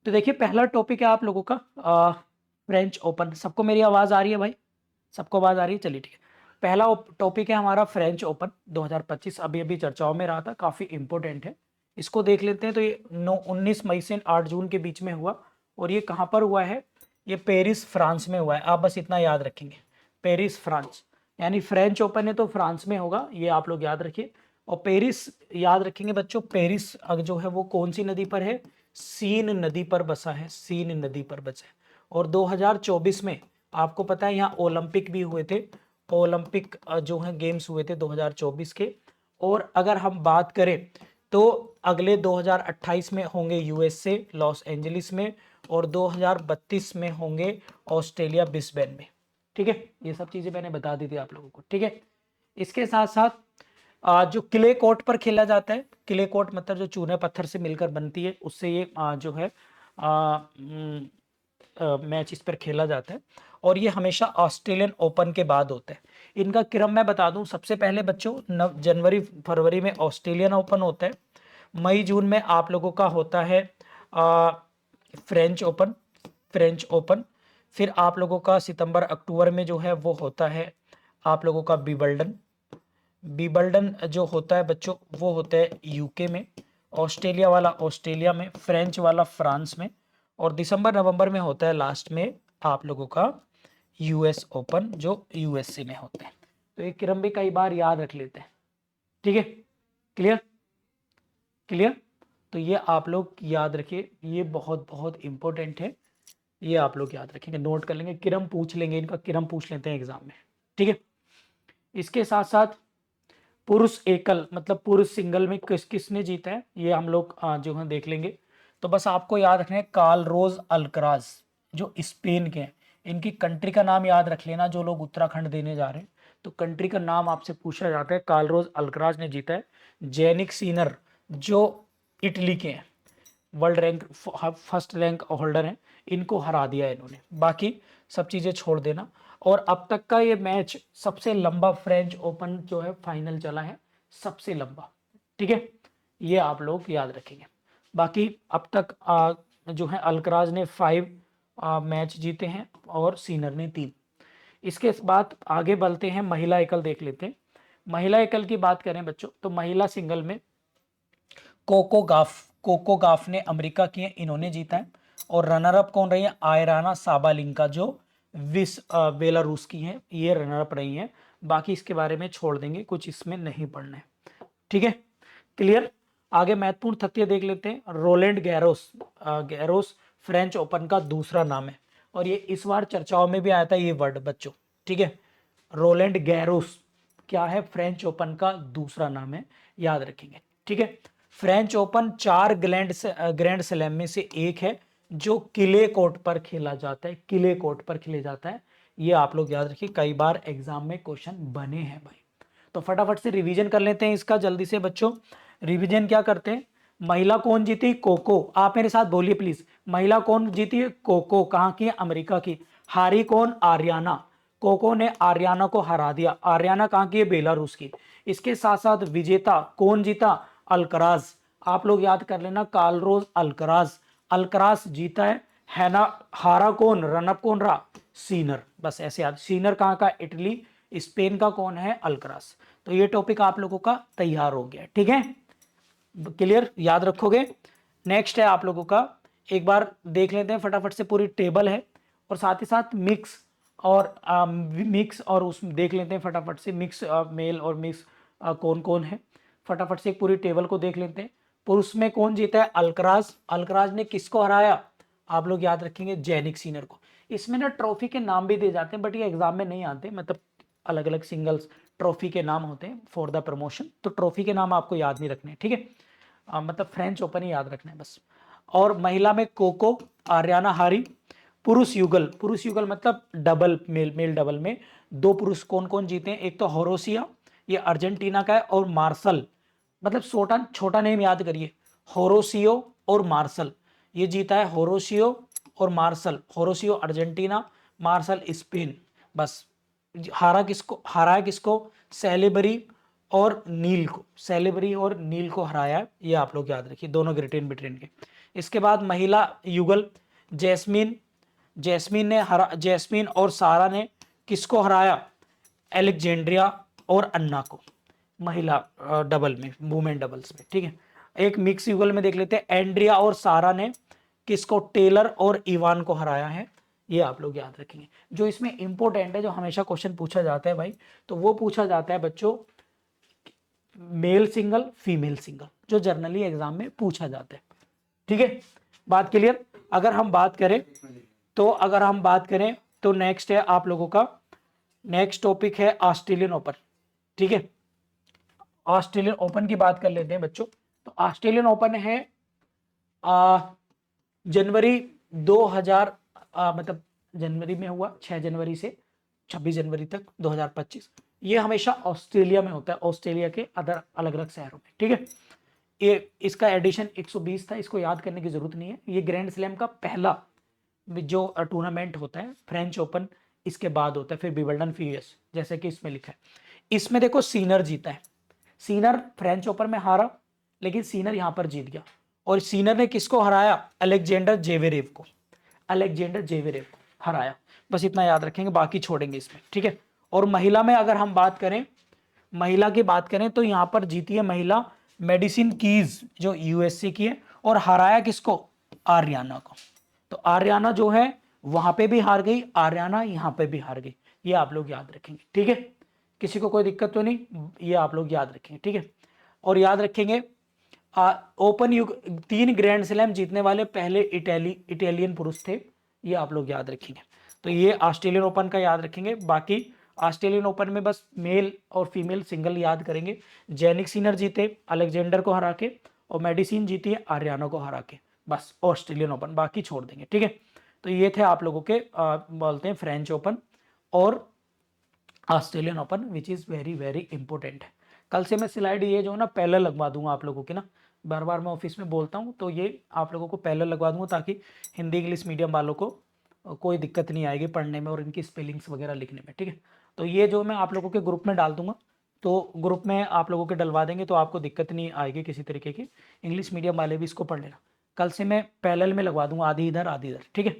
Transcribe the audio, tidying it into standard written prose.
तो देखिए पहला टॉपिक है आप लोगों का फ्रेंच ओपन। सबको मेरी आवाज़ आ रही है भाई? सबको आवाज़ आ रही है? चलिए ठीक है। पहला टॉपिक है हमारा फ्रेंच ओपन 2025। अभी अभी चर्चाओं में रहा था, काफ़ी इंपॉर्टेंट है। इसको देख लेते हैं। तो ये 19 मई से 8 जून के बीच में हुआ। और ये कहाँ पर हुआ है? ये पेरिस फ्रांस में हुआ है। आप बस इतना याद रखेंगे, पेरिस फ्रांस। यानी फ्रेंच ओपन है तो फ्रांस में होगा, ये आप लोग याद रखिए। और पेरिस याद रखेंगे बच्चों। पेरिस जो है वो कौन सी नदी पर है? सीन नदी पर बसा है, सीन नदी पर बसा है। और 2024 में आपको पता है यहाँ ओलंपिक भी हुए थे। ओलंपिक जो है गेम्स हुए थे 2024 के। और अगर हम बात करें तो अगले 2028 में होंगे यूएसए लॉस एंजलिस में, और 2032 में होंगे ऑस्ट्रेलिया ब्रिस्बेन में। ठीक है, ये सब चीजें मैंने बता दी थी आप लोगों को। ठीक है, इसके साथ साथ जो क्ले कोर्ट पर खेला जाता है, क्ले कोर्ट मतलब जो चूने पत्थर से मिलकर बनती है, उससे ये जो है मैच इस पर खेला जाता है। और ये हमेशा ऑस्ट्रेलियन ओपन के बाद होता है। इनका क्रम मैं बता दूं, सबसे पहले बच्चों जनवरी फरवरी में ऑस्ट्रेलियन ओपन होता है। मई जून में आप लोगों का होता है फ्रेंच ओपन, फ्रेंच ओपन। फिर आप लोगों का सितंबर अक्टूबर में जो है वो होता है आप लोगों का विंबलडन। विंबलडन जो होता है बच्चों वो होता है यूके में, ऑस्ट्रेलिया वाला ऑस्ट्रेलिया में, फ्रेंच वाला फ्रांस में। और दिसंबर नवंबर में होता है लास्ट में आप लोगों का यूएस ओपन, जो यूएसए में होता है। तो ये क्रम भी कई बार याद रख लेते हैं। ठीक है, क्लियर क्लियर। तो ये आप लोग याद रखिए, ये बहुत बहुत इंपॉर्टेंट है। ये आप लोग याद रखेंगे, नोट कर लेंगे, क्रम पूछ लेंगे, इनका क्रम पूछ लेते हैं एग्जाम में। ठीक है, इसके साथ साथ पुरुष एकल मतलब पुरुष सिंगल में किस किसने जीता है ये हम लोग जो है देख लेंगे। तो बस आपको याद रखना है कार्लोस अल्कराज, जो स्पेन के हैं। इनकी कंट्री का नाम याद रख लेना, जो लोग उत्तराखंड देने जा रहे हैं तो कंट्री का नाम आपसे पूछा जाता है। कार्लोस अल्कराज ने जीता है। जेनिक सीनर जो इटली के हैं, world rank first rank holder हैं, इनको हरा दिया इन्होंने। बाकी सब चीज़ें छोड़ देना। और अब तक का ये मैच सबसे लंबा फ्रेंच ओपन जो है फाइनल चला है, सबसे लंबा। ठीक है, ये आप लोग याद रखेंगे। बाकी अब तक जो है अल्कराज ने 5 मैच जीते हैं और सीनर ने 3। इसके बाद आगे बढ़ते हैं, महिला एकल देख लेते हैं। महिला एकल की बात करें बच्चों तो महिला सिंगल में कोको गाफ ने अमेरिका की है, इन्होंने जीता है। और रनर अप कौन रही है? आयराना साबालिंका, जो बेलारूस की हैं, ये रनर अप रही हैं। बाकी इसके बारे में छोड़ देंगे, कुछ इसमें नहीं पढ़ना है। ठीक है, क्लियर। आगे महत्वपूर्ण तथ्य देख लेते हैं। Rowland Garros, Garros French open का दूसरा नाम है। और ये इस बार चर्चाओं में भी आया था ये वर्ड बच्चों। ठीक है, रोलैंड गैरोस क्या है? फ्रेंच ओपन का दूसरा नाम है, याद रखेंगे। ठीक है, फ्रेंच ओपन 4 ग्रैंड स्लैम में से एक है जो किले कोर्ट पर खेला जाता है, किले कोर्ट पर खेले जाता है। ये आप लोग याद रखिए, कई बार एग्जाम में क्वेश्चन बने हैं भाई। तो फटाफट से रिवीजन कर लेते हैं इसका जल्दी से बच्चों। रिवीजन क्या करते हैं? महिला कौन जीती? कोको। आप मेरे साथ बोलिए प्लीज। महिला कौन जीती है? कोको। कहाँ की? अमेरिका की। हारी कौन? आर्याना। कोको ने आर्याना को हरा दिया। आर्याना कहाँ की है? बेलारूस की। इसके साथ साथ विजेता कौन जीता? अल्कराज। आप लोग याद कर लेना, कार्लोस अल्कराज। अल्कराज जीता है ना। हारा कौन? रनअप कौन रहा? सीनर। बस ऐसे याद। सीनर कहाँ का? इटली। स्पेन का कौन है? अल्कराज। तो ये टॉपिक आप लोगों का तैयार हो गया। ठीक है, क्लियर, याद रखोगे। नेक्स्ट है आप लोगों का, एक बार देख लेते हैं फटाफट से, पूरी टेबल है और साथ ही साथ मिक्स और उस देख लेते हैं फटाफट से मिक्स मेल और मिक्स कौन कौन है। फटाफट से एक पूरी टेबल को देख लेते हैं। पुरुष में कौन जीता है? अल्कराज। अल्कराज ने किसको हराया? आप लोग याद रखेंगे, जेनिक सीनर को। इसमें ना ट्रॉफी के नाम भी दिए जाते हैं, बट ये एग्जाम में नहीं आते, मतलब अलग अलग सिंगल्स ट्रॉफी के नाम होते हैं फॉर द प्रमोशन। तो ट्रॉफी के नाम आपको याद नहीं रखने, ठीक है। मतलब फ्रेंच ओपन ही याद रखना है बस। और महिला में कोको, आर्याना हारी। पुरुष युगल मतलब डबल, मेल मेल डबल में 2 पुरुष कौन कौन जीते हैं? एक तो होरोसिया, ये अर्जेंटीना का है, और मार्शल, मतलब छोटा छोटा नेम याद करिए, होरोसियो और मार्शल। ये जीता है होरोसियो और Marshall. Horacio Argentina, Marshall Spain. बस हारा किसको? हारा है किसको? सेलेबरी और नील को। सेलेबरी और नील को हराया, ये आप लोग याद रखिए, दोनों ग्रेट इन ब्रिटेन के। इसके बाद महिला युगल जैस्मीन और सारा ने किसको हराया? अलेक्जेंड्रिया और अन्ना को, महिला डबल में, वुमेन डबल्स में, ठीक है। एक मिक्स युगल में देख लेते हैं, एंड्रिया और सारा ने किसको? टेलर और इवान को हराया है। ये आप लोग याद रखेंगे। जो इसमें इंपॉर्टेंट है, जो हमेशा क्वेश्चन पूछा जाता है भाई, तो वो पूछा जाता है बच्चों मेल सिंगल फीमेल सिंगल, जो जनरली एग्जाम में पूछा जाता है, ठीक है। बात क्लियर? अगर हम बात करें तो नेक्स्ट है आप लोगों का, नेक्स्ट टॉपिक है ऑस्ट्रेलियन ओपन, ठीक है। ऑस्ट्रेलियन ओपन की बात कर लेते हैं बच्चों। तो ऑस्ट्रेलियन ओपन है जनवरी 2000 मतलब जनवरी में हुआ, 6 जनवरी से 26 जनवरी तक 2025। ये हमेशा ऑस्ट्रेलिया में होता है, ऑस्ट्रेलिया के अलग अलग शहरों में, ठीक है। ये इसका एडिशन 120 था, इसको याद करने की जरूरत नहीं है। ये ग्रैंड स्लैम का पहला जो टूर्नामेंट होता है, फ्रेंच ओपन इसके बाद होता है, फिर विंबलडन यूएस, जैसे कि इसमें लिखा है। इसमें देखो सीनर जीता है, सीनर फ्रेंच ओपन में हारा, लेकिन सीनर यहां पर जीत गया। और सीनर ने किसको हराया? अलेक्जेंडर जेवेरेव को, अलेक्जेंडर जेवेरेव को हराया। बस इतना याद रखेंगे, बाकी छोड़ेंगे इसमें, ठीक है। और महिला में अगर हम बात करें, महिला की बात करें तो यहां पर जीती है महिला मेडिसिन कीज, जो यूएसए की है, और हराया किसको? आर्याना को। तो आर्याना जो है वहां पे भी हार गई, आर्याना यहां पे भी हार गई। ये आप लोग याद रखेंगे, ठीक है। किसी को कोई दिक्कत तो नहीं? ये आप लोग याद रखेंगे, ठीक है। और याद रखेंगे ओपन युग 3 ग्रैंड स्लैम जीतने वाले पहले इटालियन पुरुष थे, ये आप लोग याद रखेंगे। तो ये ऑस्ट्रेलियन ओपन का याद रखेंगे। बाकी ऑस्ट्रेलियन ओपन में बस मेल और फीमेल सिंगल याद करेंगे। जेनिक सिनर जीते अलेक्जेंडर को हरा के, और मेडिसिन जीती है आर्याना को हरा के, बस ऑस्ट्रेलियन ओपन, बाकी छोड़ देंगे, ठीक है। तो ये थे आप लोगों के बोलते हैं फ्रेंच ओपन और Australian open, which is very very important है। कल से मैं स्लाइड ये जो है ना पहले लगवा दूंगा आप लोगों के ना, बार बार मैं ऑफिस में बोलता हूँ, तो ये आप लोगों को पहले लगवा दूंगा, ताकि हिंदी इंग्लिश मीडियम वालों को कोई दिक्कत नहीं आएगी पढ़ने में और इनकी स्पेलिंग्स वगैरह लिखने में, ठीक है। तो ये जो मैं आप लोगों के ग्रुप में डाल दूंगा, तो ग्रुप में आप लोगों के डलवा देंगे, तो आपको दिक्कत नहीं आएगी किसी तरीके की। इंग्लिश मीडियम वाले भी इसको पढ़ लेना। कल से मैं पैरेलल में लगवा दूंगा, आधी इधर आधी इधर, ठीक है।